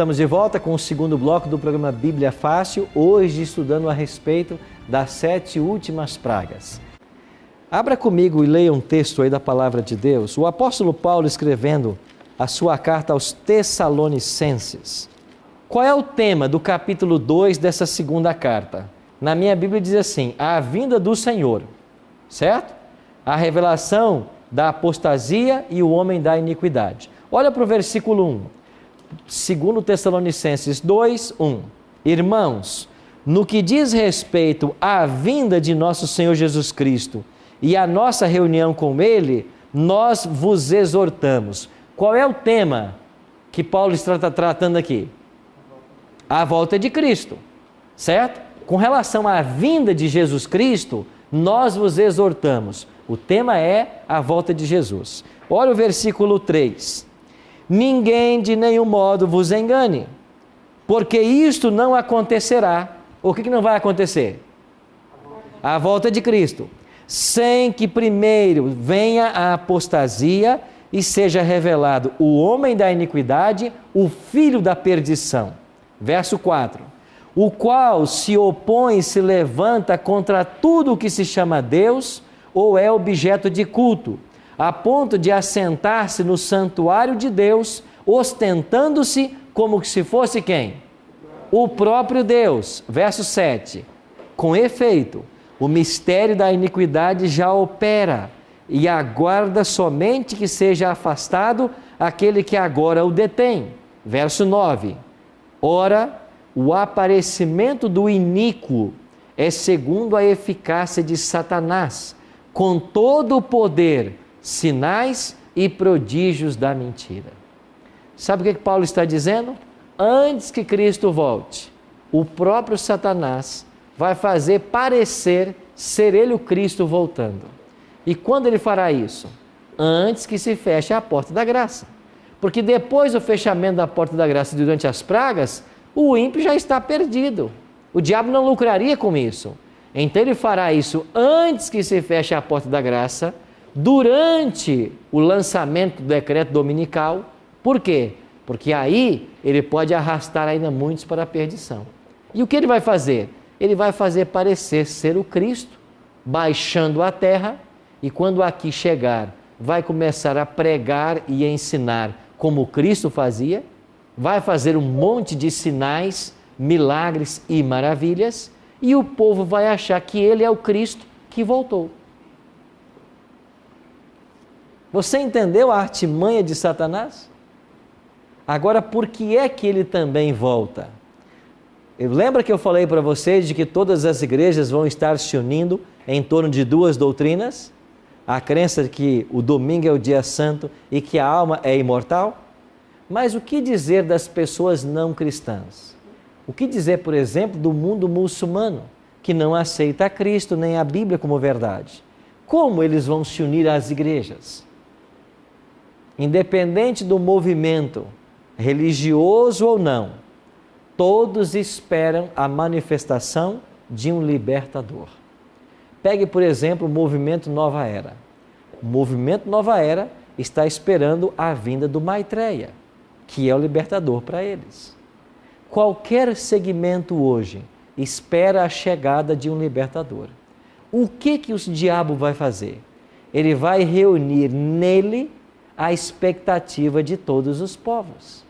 Estamos de volta com o segundo bloco do programa Bíblia Fácil, hoje estudando a respeito das 7 últimas pragas. Abra comigo e leia um texto aí da Palavra de Deus. O apóstolo Paulo escrevendo a sua carta aos Tessalonicenses. Qual é o tema do capítulo 2 dessa segunda carta? Na minha Bíblia diz assim, a vinda do Senhor, certo? A revelação da apostasia e o homem da iniquidade. Olha para o versículo 1. Segundo Tessalonicenses 2, 1. Irmãos, no que diz respeito à vinda de nosso Senhor Jesus Cristo e à nossa reunião com Ele, nós vos exortamos. Qual é o tema que Paulo está tratando aqui? A volta de Cristo, certo? Com relação à vinda de Jesus Cristo, nós vos exortamos. O tema é a volta de Jesus. Olha o versículo 3. Ninguém de nenhum modo vos engane, porque isto não acontecerá. O que não vai acontecer? A volta de Cristo. Sem que primeiro venha a apostasia e seja revelado o homem da iniquidade, o filho da perdição. Verso 4. O qual se opõe e se levanta contra tudo o que se chama Deus ou é objeto de culto, a ponto de assentar-se no santuário de Deus, ostentando-se como se fosse quem? O próprio Deus. Verso 7. Com efeito, o mistério da iniquidade já opera, e aguarda somente que seja afastado aquele que agora o detém. Verso 9. Ora, o aparecimento do iníquo é segundo a eficácia de Satanás, com todo o poder, sinais e prodígios da mentira. Sabe o que Paulo está dizendo? Antes que Cristo volte, o próprio Satanás vai fazer parecer ser ele o Cristo voltando. E quando ele fará isso? Antes que se feche a porta da graça. Porque depois do fechamento da porta da graça durante as pragas, o ímpio já está perdido. O diabo não lucraria com isso. Então ele fará isso antes que se feche a porta da graça, durante o lançamento do decreto dominical. Por quê? Porque aí ele pode arrastar ainda muitos para a perdição. E o que ele vai fazer? Ele vai fazer parecer ser o Cristo, baixando a terra, e quando aqui chegar, vai começar a pregar e ensinar como Cristo fazia, vai fazer um monte de sinais, milagres e maravilhas, e o povo vai achar que ele é o Cristo que voltou. Você entendeu a artimanha de Satanás? Agora, por que é que ele também volta? Lembra que eu falei para vocês de que todas as igrejas vão estar se unindo em torno de 2 doutrinas? A crença de que o domingo é o dia santo e que a alma é imortal? Mas o que dizer das pessoas não cristãs? O que dizer, por exemplo, do mundo muçulmano, que não aceita a Cristo nem a Bíblia como verdade? Como eles vão se unir às igrejas? Independente do movimento, religioso ou não, todos esperam a manifestação de um libertador. Pegue, por exemplo, o movimento Nova Era. O movimento Nova Era está esperando a vinda do Maitreya, que é o libertador para eles. Qualquer segmento hoje espera a chegada de um libertador. O que o diabo vai fazer? Ele vai reunir nele a expectativa de todos os povos.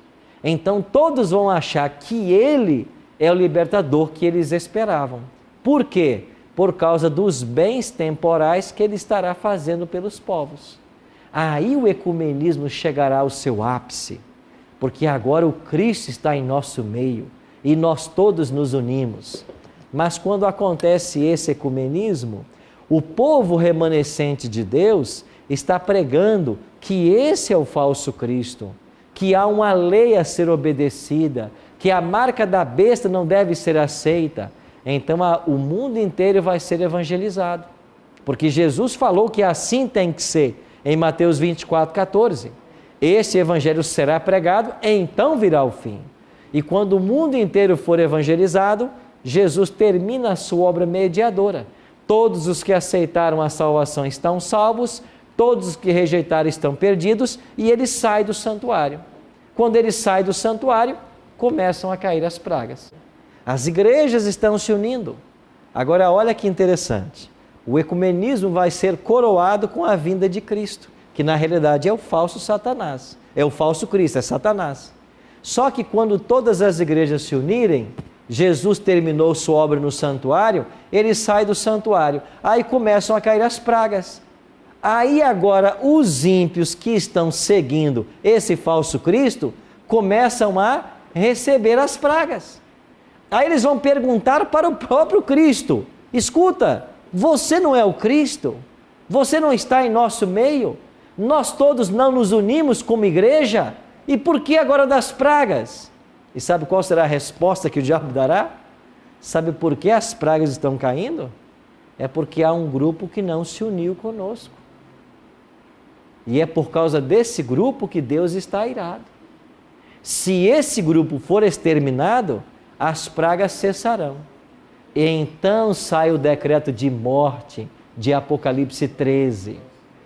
Então todos vão achar que ele é o libertador que eles esperavam. Por quê? Por causa dos bens temporais que ele estará fazendo pelos povos. Aí o ecumenismo chegará ao seu ápice, porque agora o Cristo está em nosso meio e nós todos nos unimos. Mas quando acontece esse ecumenismo, o povo remanescente de Deus está pregando que esse é o falso Cristo, que há uma lei a ser obedecida, que a marca da besta não deve ser aceita. Então o mundo inteiro vai ser evangelizado, porque Jesus falou que assim tem que ser, em Mateus 24:14. Esse evangelho será pregado, então virá o fim. E quando o mundo inteiro for evangelizado, Jesus termina a sua obra mediadora. Todos os que aceitaram a salvação estão salvos, todos os que rejeitaram estão perdidos, e ele sai do santuário. Quando ele sai do santuário, começam a cair as pragas. As igrejas estão se unindo. Agora olha que interessante, o ecumenismo vai ser coroado com a vinda de Cristo, que na realidade é o falso Satanás, é o falso Cristo, é Satanás. Só que quando todas as igrejas se unirem, Jesus terminou sua obra no santuário, ele sai do santuário, aí começam a cair as pragas. Aí agora os ímpios que estão seguindo esse falso Cristo começam a receber as pragas. Aí eles vão perguntar para o próprio Cristo: escuta, você não é o Cristo? Você não está em nosso meio? Nós todos não nos unimos como igreja? E por que agora das pragas? E sabe qual será a resposta que o diabo dará? Sabe por que as pragas estão caindo? É porque há um grupo que não se uniu conosco. E é por causa desse grupo que Deus está irado. Se esse grupo for exterminado, as pragas cessarão. E então sai o decreto de morte de Apocalipse 13.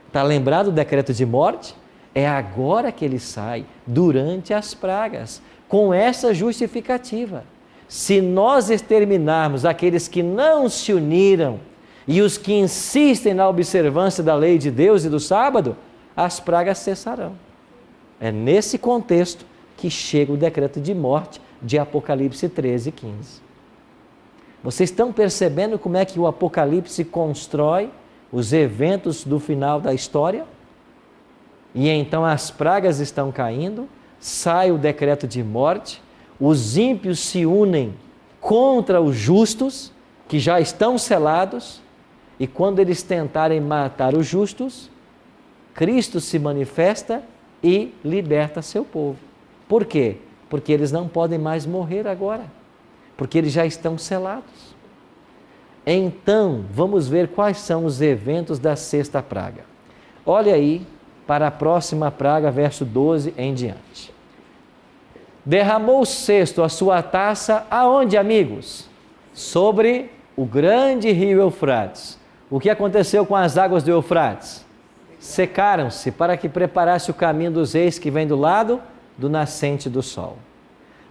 Está lembrado o decreto de morte? É agora que ele sai, durante as pragas, com essa justificativa. Se nós exterminarmos aqueles que não se uniram e os que insistem na observância da lei de Deus e do sábado, as pragas cessarão. É nesse contexto que chega o decreto de morte de Apocalipse 13, 15. Vocês estão percebendo como é que o Apocalipse constrói os eventos do final da história? E então as pragas estão caindo, sai o decreto de morte, os ímpios se unem contra os justos, que já estão selados, e quando eles tentarem matar os justos, Cristo se manifesta e liberta seu povo. Por quê? Porque eles não podem mais morrer agora, porque eles já estão selados. Então, vamos ver quais são os eventos da sexta praga. Olha aí para a próxima praga, verso 12 em diante. Derramou o cesto a sua taça, aonde, amigos? Sobre o grande rio Eufrates. O que aconteceu com as águas do Eufrates? Secaram-se para que preparasse o caminho dos reis que vem do lado do nascente do sol.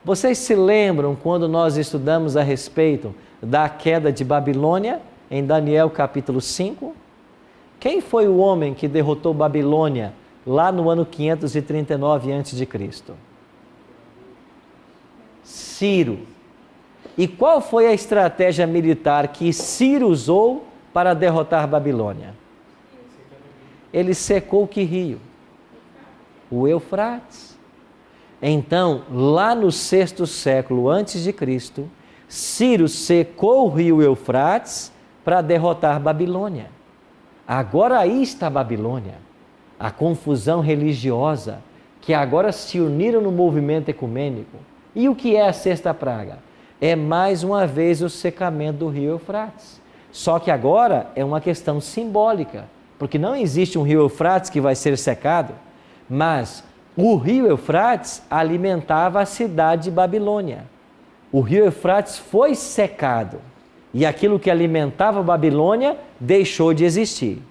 Vocês se lembram quando nós estudamos a respeito da queda de Babilônia, em Daniel capítulo 5? Quem foi o homem que derrotou Babilônia lá no ano 539 a.C.? Ciro. E qual foi a estratégia militar que Ciro usou para derrotar Babilônia? Ele secou que rio? O Eufrates. Então, lá no 6º século antes de Cristo, Ciro secou o rio Eufrates para derrotar Babilônia. Agora aí está a Babilônia, a confusão religiosa, que agora se uniram no movimento ecumênico. E o que é a sexta praga? É mais uma vez o secamento do rio Eufrates. Só que agora é uma questão simbólica, porque não existe um rio Eufrates que vai ser secado, mas o rio Eufrates alimentava a cidade de Babilônia. O rio Eufrates foi secado e aquilo que alimentava Babilônia deixou de existir.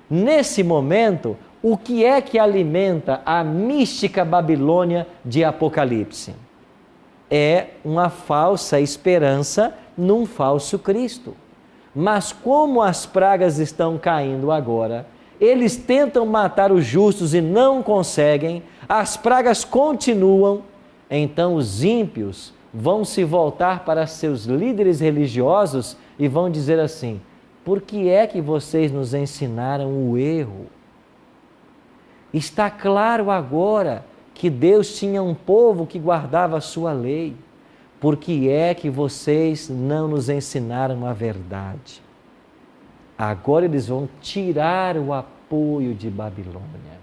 Nesse momento, o que é que alimenta a mística Babilônia de Apocalipse? É uma falsa esperança num falso Cristo. Mas como as pragas estão caindo agora, eles tentam matar os justos e não conseguem, as pragas continuam, então os ímpios vão se voltar para seus líderes religiosos e vão dizer assim: por que é que vocês nos ensinaram o erro? Está claro agora que Deus tinha um povo que guardava a sua lei. Por que é que vocês não nos ensinaram a verdade? Agora eles vão tirar o apoio de Babilônia.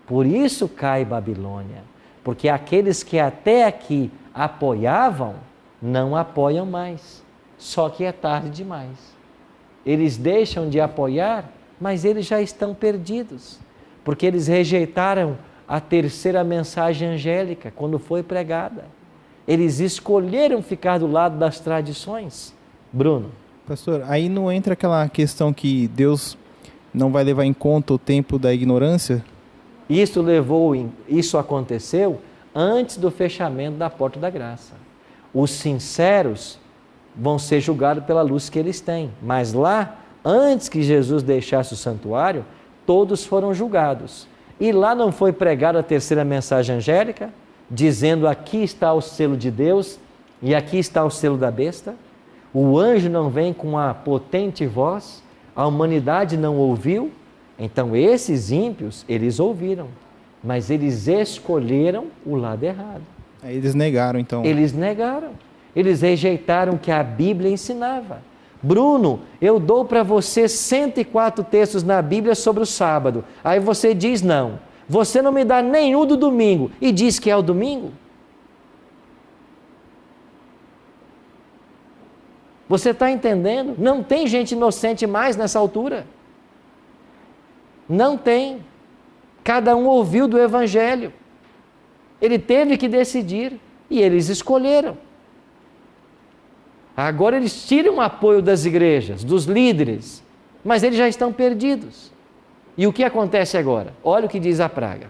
Por isso cai Babilônia, porque aqueles que até aqui apoiavam, não apoiam mais. Só que é tarde demais. Eles deixam de apoiar, mas eles já estão perdidos, porque eles rejeitaram a terceira mensagem angélica quando foi pregada. Eles escolheram ficar do lado das tradições. Bruno. Pastor, aí não entra aquela questão que Deus não vai levar em conta o tempo da ignorância? Isso aconteceu antes do fechamento da porta da graça. Os sinceros vão ser julgados pela luz que eles têm, mas lá, antes que Jesus deixasse o santuário, todos foram julgados. E lá não foi pregada a terceira mensagem angélica, dizendo: aqui está o selo de Deus e aqui está o selo da besta? O anjo não vem com a potente voz, a humanidade não ouviu? Então esses ímpios, eles ouviram, mas eles escolheram o lado errado. Aí eles negaram então. Eles negaram, eles rejeitaram o que a Bíblia ensinava. Bruno, eu dou para você 104 textos na Bíblia sobre o sábado, aí você diz não. Você não me dá nenhum do domingo e diz que é o domingo? Você está entendendo? Não tem gente inocente mais nessa altura. Não tem. Cada um ouviu do Evangelho. Ele teve que decidir e eles escolheram. Agora eles tiram o apoio das igrejas, dos líderes, mas eles já estão perdidos. E o que acontece agora? Olha o que diz a praga.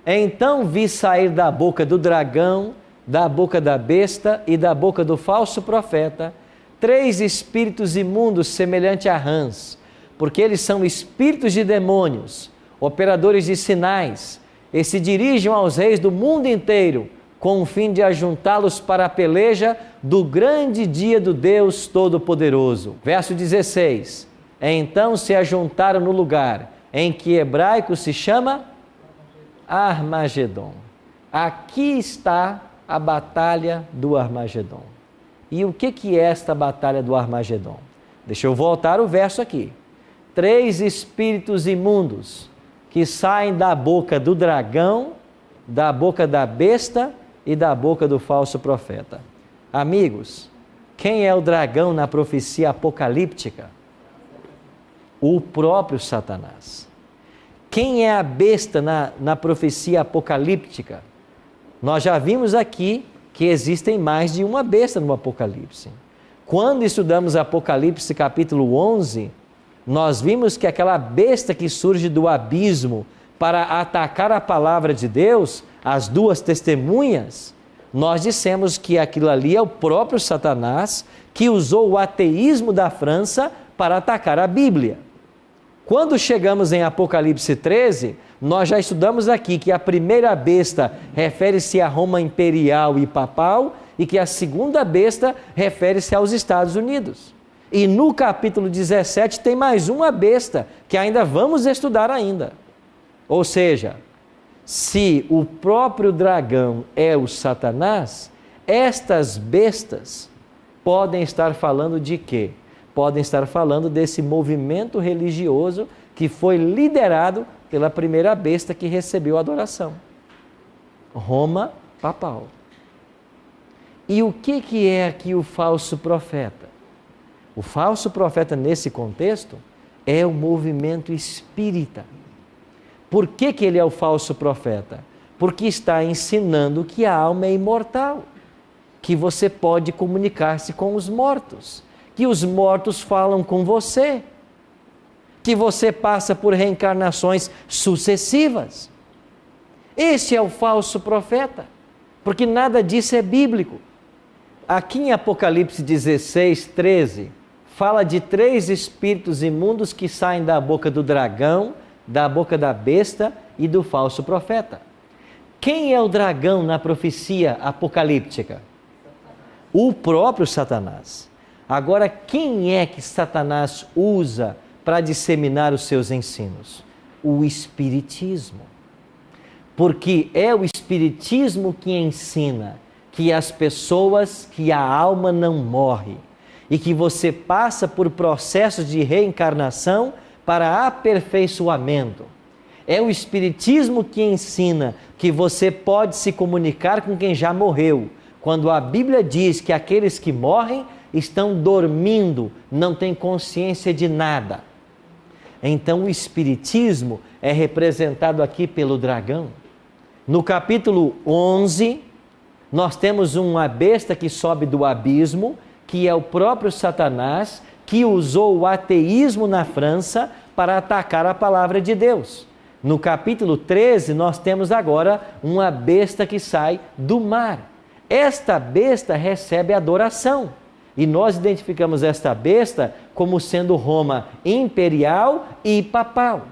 Então vi sair da boca do dragão, da boca da besta e da boca do falso profeta 3 espíritos imundos semelhante a rãs, porque eles são espíritos de demônios, operadores de sinais, e se dirigem aos reis do mundo inteiro, com o fim de ajuntá-los para a peleja do grande dia do Deus Todo-Poderoso. Verso 16. Então se ajuntaram no lugar em que hebraico se chama Armagedon. Aqui está a batalha do Armagedon. E o que é esta batalha do Armagedon? Deixa eu voltar o verso aqui. 3 espíritos imundos que saem da boca do dragão, da boca da besta e da boca do falso profeta. Amigos, quem é o dragão na profecia apocalíptica? O próprio Satanás. Quem é a besta na profecia apocalíptica? Nós já vimos aqui que existem mais de uma besta no Apocalipse. Quando estudamos Apocalipse capítulo 11, nós vimos que aquela besta que surge do abismo para atacar a palavra de Deus, as 2 testemunhas, nós dissemos que aquilo ali é o próprio Satanás que usou o ateísmo da França para atacar a Bíblia. Quando chegamos em Apocalipse 13, nós já estudamos aqui que a primeira besta refere-se à Roma imperial e papal e que a segunda besta refere-se aos Estados Unidos. E no capítulo 17 tem mais uma besta que ainda vamos estudar ainda. Ou seja, se o próprio dragão é o Satanás, estas bestas podem estar falando de quê? Podem estar falando desse movimento religioso que foi liderado pela primeira besta que recebeu a adoração. Roma papal. E o que é aqui o falso profeta? O falso profeta nesse contexto é o movimento espírita. Por que ele é o falso profeta? Porque está ensinando que a alma é imortal, que você pode comunicar-se com os mortos, que os mortos falam com você, que você passa por reencarnações sucessivas. Esse é o falso profeta, porque nada disso é bíblico. Aqui em Apocalipse 16, 13, fala de 3 espíritos imundos que saem da boca do dragão, da boca da besta e do falso profeta. Quem é o dragão na profecia apocalíptica? O próprio Satanás. Agora, quem é que Satanás usa para disseminar os seus ensinos? O Espiritismo. Porque é o Espiritismo que ensina que as pessoas, que a alma não morre e que você passa por processos de reencarnação para aperfeiçoamento. É o Espiritismo que ensina que você pode se comunicar com quem já morreu, quando a Bíblia diz que aqueles que morrem estão dormindo, não têm consciência de nada. Então o Espiritismo é representado aqui pelo dragão. No capítulo 11, nós temos uma besta que sobe do abismo, que é o próprio Satanás, que usou o ateísmo na França para atacar a palavra de Deus. No capítulo 13, nós temos agora uma besta que sai do mar. Esta besta recebe adoração. E nós identificamos esta besta como sendo Roma imperial e papal.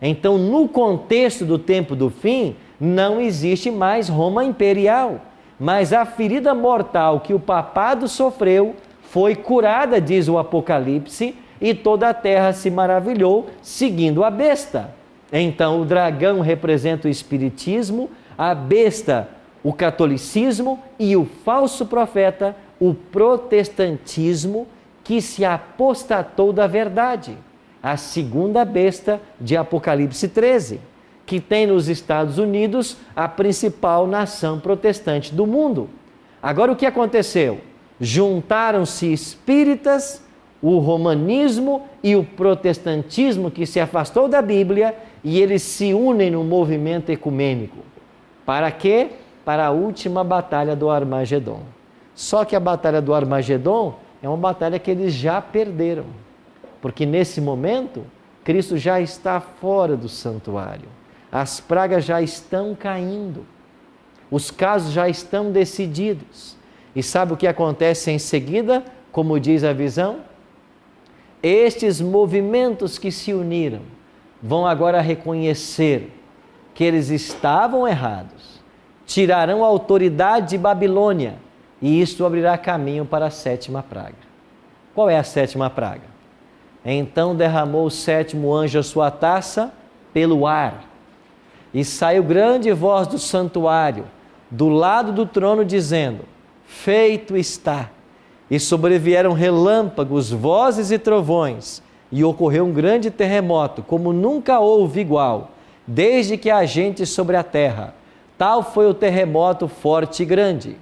Então, no contexto do tempo do fim, não existe mais Roma imperial. Mas a ferida mortal que o papado sofreu foi curada, diz o Apocalipse, e toda a terra se maravilhou seguindo a besta. Então, o dragão representa o Espiritismo, a besta, o catolicismo, e o falso profeta, o protestantismo, que se apostatou da verdade. A segunda besta de Apocalipse 13, que tem nos Estados Unidos a principal nação protestante do mundo. Agora, o que aconteceu? Juntaram-se espíritas, o romanismo e o protestantismo, que se afastou da Bíblia, e eles se unem no movimento ecumênico. Para quê? Para a última batalha do Armagedon. Só que a batalha do Armagedon é uma batalha que eles já perderam. Porque nesse momento, Cristo já está fora do santuário. As pragas já estão caindo. Os casos já estão decididos. E sabe o que acontece em seguida? Como diz a visão? Estes movimentos que se uniram vão agora reconhecer que eles estavam errados. Tirarão a autoridade de Babilônia. E isto abrirá caminho para a sétima praga. Qual é a sétima praga? Então derramou o sétimo anjo a sua taça pelo ar. E saiu grande voz do santuário, do lado do trono, dizendo: feito está. E sobrevieram relâmpagos, vozes e trovões, e ocorreu um grande terremoto, como nunca houve igual, desde que há gente sobre a terra. Tal foi o terremoto forte e grande.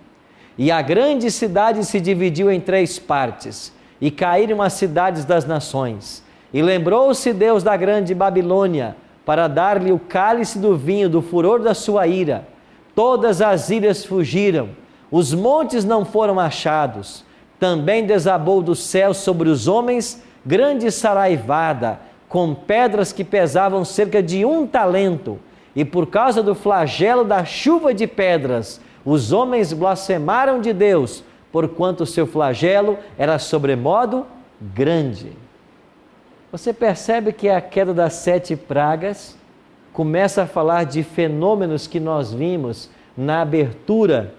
E a grande cidade se dividiu em 3 partes, e caíram as cidades das nações. E lembrou-se Deus da grande Babilônia, para dar-lhe o cálice do vinho do furor da sua ira. Todas as ilhas fugiram, os montes não foram achados. Também desabou do céu sobre os homens grande saraivada, com pedras que pesavam cerca de 1 talento. E por causa do flagelo da chuva de pedras, os homens blasfemaram de Deus, porquanto o seu flagelo era sobremodo grande. Você percebe que a queda das 7 pragas começa a falar de fenômenos que nós vimos na abertura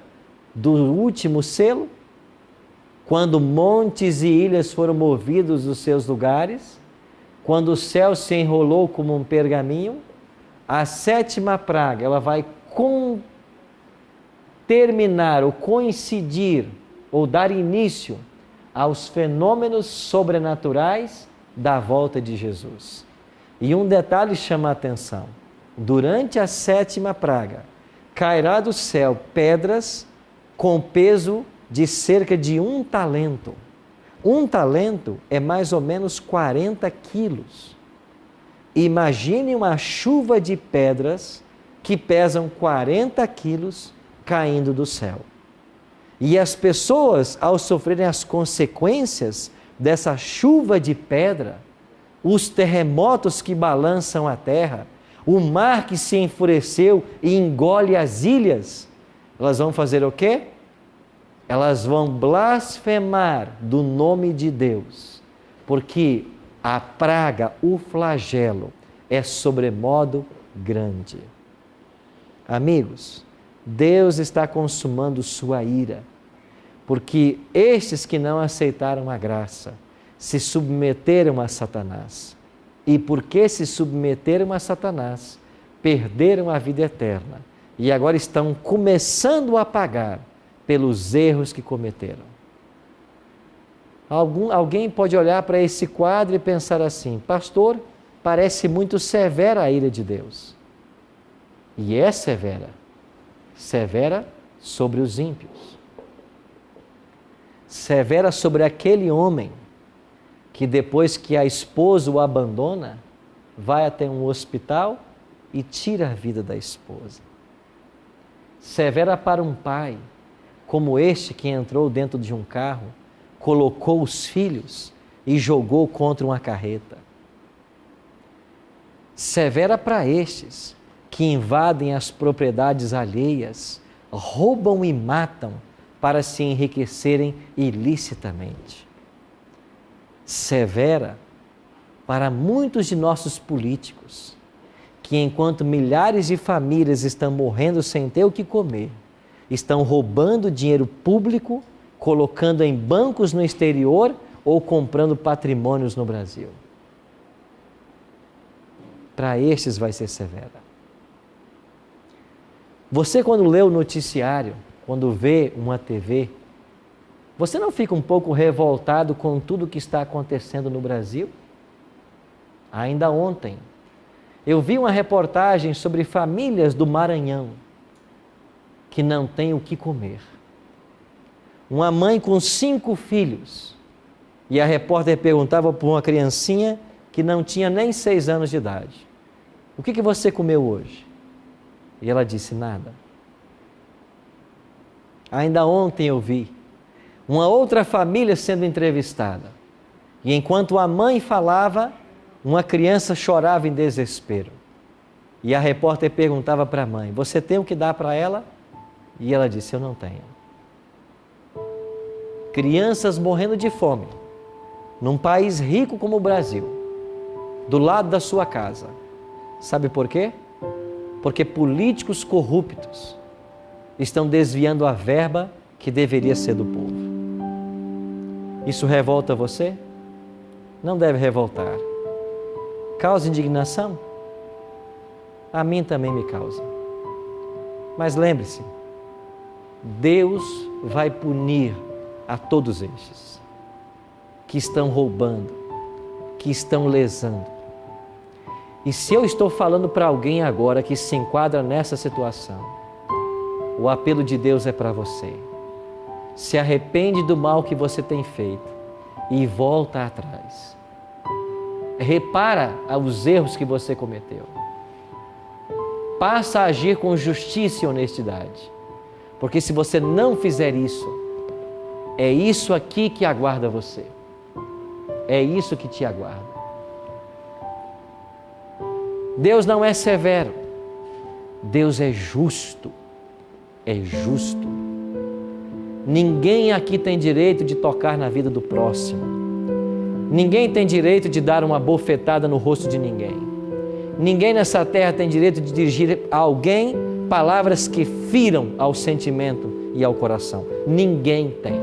do último selo? Quando montes e ilhas foram movidos dos seus lugares, quando o céu se enrolou como um pergaminho, a 7ª praga, ela vai terminar ou coincidir ou dar início aos fenômenos sobrenaturais da volta de Jesus. E um detalhe chama a atenção: durante a 7ª praga, cairá do céu pedras com peso de cerca de 1 talento. 1 talento é mais ou menos 40 quilos. Imagine uma chuva de pedras que pesam 40 quilos caindo do céu. E as pessoas, ao sofrerem as consequências dessa chuva de pedra, os terremotos que balançam a terra, o mar que se enfureceu e engole as ilhas, elas vão fazer o quê? Elas vão blasfemar do nome de Deus, porque a praga, o flagelo, é sobremodo grande. Amigos, Deus está consumando sua ira, porque estes que não aceitaram a graça se submeteram a Satanás. E porque se submeteram a Satanás, perderam a vida eterna e agora estão começando a pagar pelos erros que cometeram. Alguém pode olhar para esse quadro e pensar assim: pastor, parece muito severa a ira de Deus. E é severa. Severa sobre os ímpios. Severa sobre aquele homem que depois que a esposa o abandona, vai até um hospital e tira a vida da esposa. Severa para um pai, como este que entrou dentro de um carro, colocou os filhos e jogou contra uma carreta. Severa para estes que invadem as propriedades alheias, roubam e matam para se enriquecerem ilicitamente. Severa para muitos de nossos políticos, que enquanto milhares de famílias estão morrendo sem ter o que comer, estão roubando dinheiro público, colocando em bancos no exterior ou comprando patrimônios no Brasil. Para estes vai ser severa. Você, quando lê o noticiário, quando vê uma TV, você não fica um pouco revoltado com tudo que está acontecendo no Brasil? Ainda ontem, eu vi uma reportagem sobre famílias do Maranhão que não têm o que comer. Uma mãe com 5 filhos, e a repórter perguntava para uma criancinha que não tinha nem 6 anos de idade: o que você comeu hoje? E ela disse: nada. Ainda ontem eu vi uma outra família sendo entrevistada, e enquanto a mãe falava, uma criança chorava em desespero. E a repórter perguntava para a mãe: você tem o que dar para ela? E ela disse: eu não tenho. Crianças morrendo de fome, num país rico como o Brasil, do lado da sua casa. Sabe por quê? Porque políticos corruptos estão desviando a verba que deveria ser do povo. Isso revolta você? Não deve revoltar. Causa indignação? A mim também me causa. Mas lembre-se, Deus vai punir a todos estes que estão roubando, que estão lesando. E se eu estou falando para alguém agora que se enquadra nessa situação, o apelo de Deus é para você. Se arrepende do mal que você tem feito e volta atrás. Repara os erros que você cometeu. Passa a agir com justiça e honestidade. Porque se você não fizer isso, é isso aqui que aguarda você. É isso que te aguarda. Deus não é severo. Deus é justo. É justo. Ninguém aqui tem direito de tocar na vida do próximo. Ninguém tem direito de dar uma bofetada no rosto de ninguém. Ninguém nessa terra tem direito de dirigir a alguém palavras que firam ao sentimento e ao coração. Ninguém tem.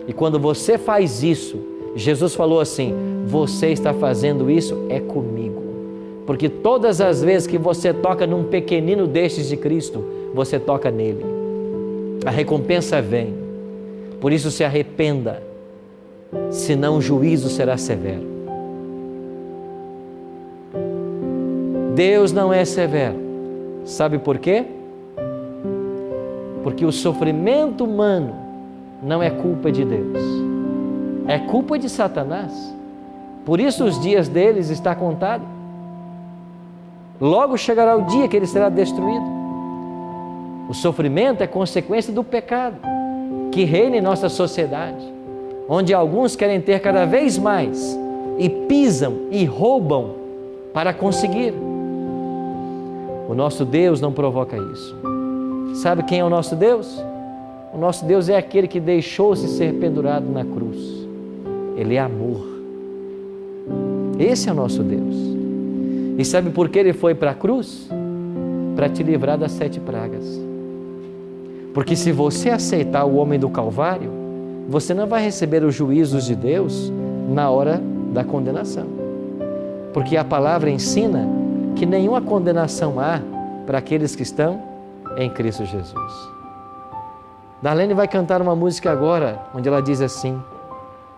E quando você faz isso, Jesus falou assim: você está fazendo isso é comigo. Porque todas as vezes que você toca num pequenino destes de Cristo, você toca nele. A recompensa vem. Por isso se arrependa, senão o juízo será severo. Deus não é severo. Sabe por quê? Porque o sofrimento humano não é culpa de Deus. É culpa de Satanás. Por isso os dias deles estão contados. Logo chegará o dia que ele será destruído. O sofrimento é consequência do pecado que reina em nossa sociedade, onde alguns querem ter cada vez mais e pisam e roubam para conseguir. O nosso Deus não provoca isso. Sabe quem é o nosso Deus? O nosso Deus é aquele que deixou-se ser pendurado na cruz. Ele é amor. Esse é o nosso Deus. E sabe por que Ele foi para a cruz? Para te livrar das 7 pragas. Porque se você aceitar o homem do Calvário, você não vai receber os juízos de Deus na hora da condenação. Porque a palavra ensina que nenhuma condenação há para aqueles que estão em Cristo Jesus. Darlene vai cantar uma música agora, onde ela diz assim: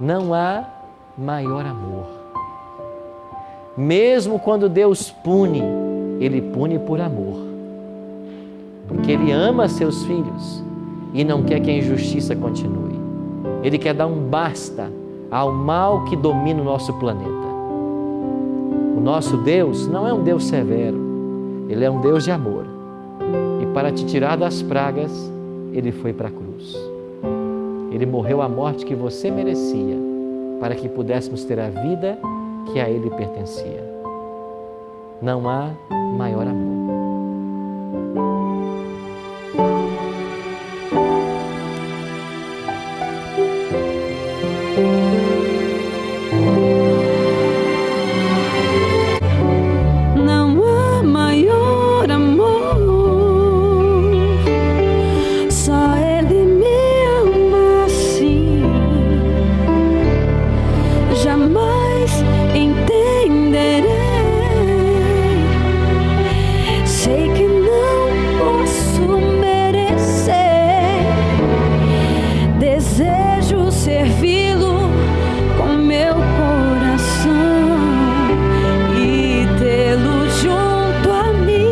não há maior amor. Mesmo quando Deus pune, Ele pune por amor. Porque Ele ama seus filhos e não quer que a injustiça continue. Ele quer dar um basta ao mal que domina o nosso planeta. O nosso Deus não é um Deus severo, Ele é um Deus de amor. E para te tirar das pragas, Ele foi para a cruz. Ele morreu a morte que você merecia, para que pudéssemos ter a vida que a Ele pertencia. Não há maior amor. Não há maior amor, só Ele me ama assim. Jamais entenderei, sei que não posso merecer. Desejo servi-lo com meu coração e tê-lo junto a mim.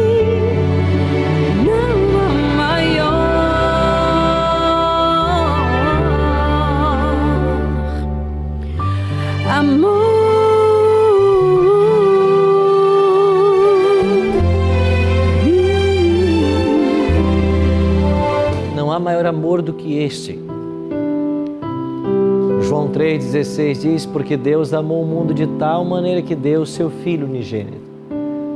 Não há maior amor. Não há maior amor do que este. João 3,16 diz: porque Deus amou o mundo de tal maneira que deu o seu Filho unigênito,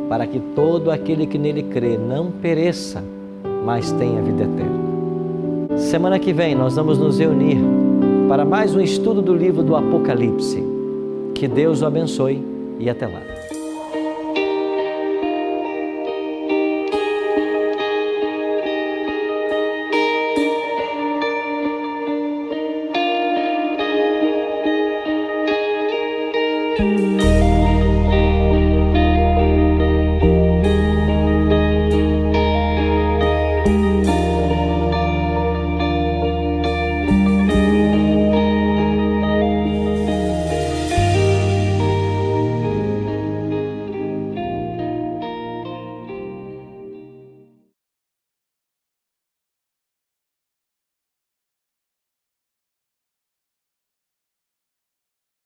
para que todo aquele que nele crê não pereça, mas tenha vida eterna. Semana que vem nós vamos nos reunir para mais um estudo do livro do Apocalipse. Que Deus o abençoe e até lá.